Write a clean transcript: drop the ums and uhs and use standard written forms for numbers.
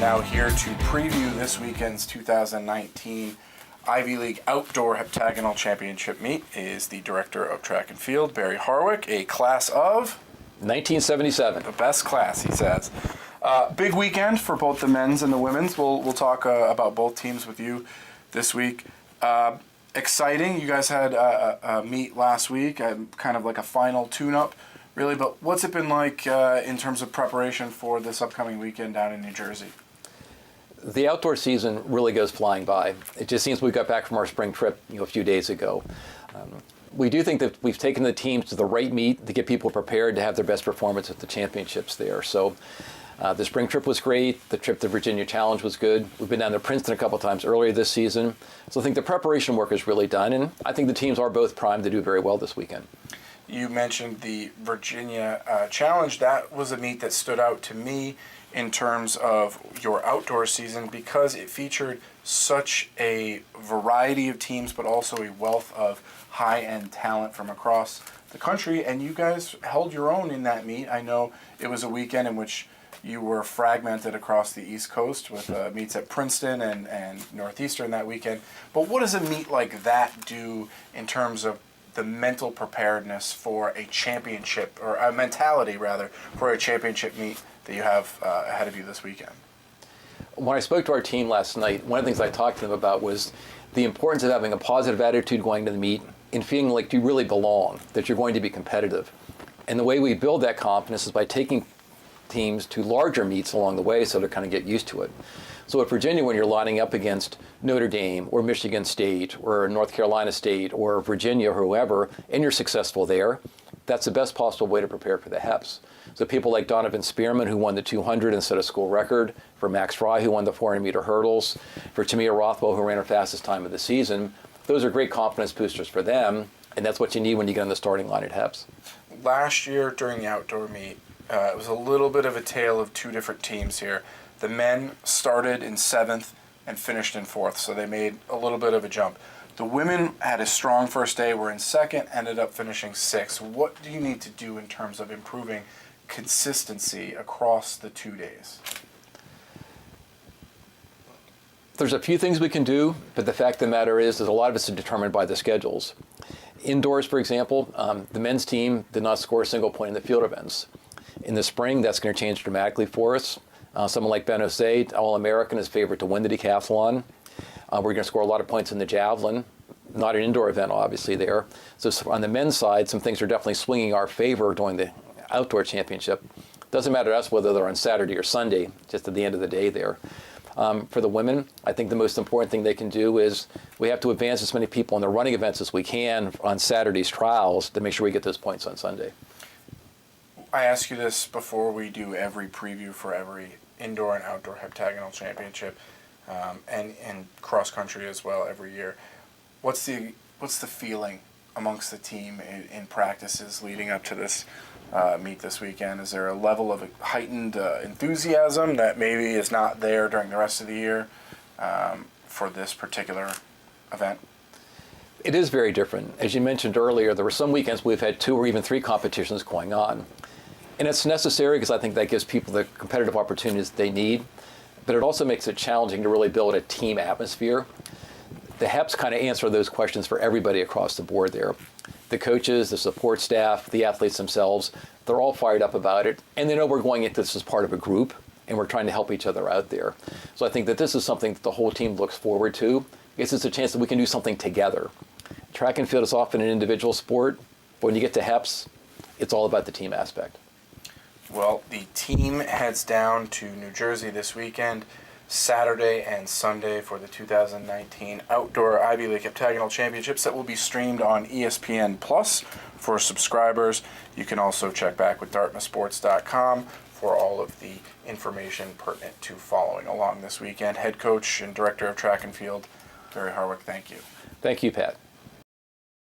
now here to preview this weekend's 2019 Ivy League Outdoor Heptagonal Championship meet is the Director of Track and Field, Barry Harwick, a class of 1977. The best class, he says. Big weekend for both the men's and the women's. We'll talk about both teams with you this week. Exciting. You guys had a meet last week, kind of like a final tune-up, really. But what's it been like in terms of preparation for this upcoming weekend down in New Jersey? The outdoor season really goes flying by. It just seems we got back from our spring trip a few days ago. We do think that we've taken the teams to the right meet to get people prepared to have their best performance at the championships there. So the spring trip was great. The trip to Virginia Challenge was good. We've been down to Princeton a couple times earlier this season. So I think the preparation work is really done, and I think the teams are both primed to do very well this weekend. You mentioned the Virginia Challenge. That was a meet that stood out to me in terms of your outdoor season because it featured such a variety of teams, but also a wealth of high-end talent from across the country, and you guys held your own in that meet. I know it was a weekend in which you were fragmented across the East Coast with meets at Princeton and Northeastern that weekend. But what does a meet like that do in terms of the mental preparedness for a championship, or a mentality rather, for a championship meet that you have ahead of you this weekend? When I spoke to our team last night, one of the things I talked to them about was the importance of having a positive attitude going to the meet and feeling like you really belong, that you're going to be competitive. And the way we build that confidence is by taking teams to larger meets along the way so they kind of get used to it. So at Virginia, when you're lining up against Notre Dame or Michigan State or North Carolina State or Virginia or whoever, and you're successful there, that's the best possible way to prepare for the Heps. So people like Donovan Spearman, who won the 200 and set a school record, for Max Fry, who won the 400-meter hurdles, for Tamia Rothwell, who ran her fastest time of the season, those are great confidence boosters for them, and that's what you need when you get on the starting line at Heps. Last year during the outdoor meet, it was a little bit of a tale of two different teams here. The men started in 7th and finished in 4th, so they made a little bit of a jump. The women had a strong first day, were in 2nd, ended up finishing 6th. What do you need to do in terms of improving consistency across the 2 days? There's a few things we can do, but the fact of the matter is a lot of it's determined by the schedules. Indoors, for example, the men's team did not score a single point in the field events. In the spring, that's going to change dramatically for us. Someone like Ben Osei, All-American, is favored to win the decathlon. We're going to score a lot of points in the javelin. Not an indoor event, obviously, there. So on the men's side, some things are definitely swinging our favor during the outdoor championship. Doesn't matter to us whether they're on Saturday or Sunday, just at the end of the day there. For the women, I think the most important thing they can do is we have to advance as many people in the running events as we can on Saturday's trials to make sure we get those points on Sunday. I ask you this before we do every preview for every indoor and outdoor heptagonal championship, and cross country as well every year. What's the feeling amongst the team in practices leading up to this meet this weekend? Is there a level of heightened enthusiasm that maybe is not there during the rest of the year for this particular event? It is very different. As you mentioned earlier, there were some weekends we've had 2 or even 3 competitions going on. And it's necessary because I think that gives people the competitive opportunities they need, but it also makes it challenging to really build a team atmosphere. The Heps kind of answer those questions for everybody across the board there. The coaches, the support staff, the athletes themselves, they're all fired up about it, and they know we're going into this as part of a group, and we're trying to help each other out there. So I think that this is something that the whole team looks forward to. I guess it's a chance that we can do something together. Track and field is often an individual sport, but when you get to Heps, it's all about the team aspect. Well, the team heads down to New Jersey this weekend, Saturday and Sunday, for the 2019 Outdoor Ivy League Heptagonal Championships that will be streamed on ESPN Plus for subscribers. You can also check back with dartmouthsports.com for all of the information pertinent to following along this weekend. Head coach and director of track and field, Barry Harwick, thank you. Thank you, Pat.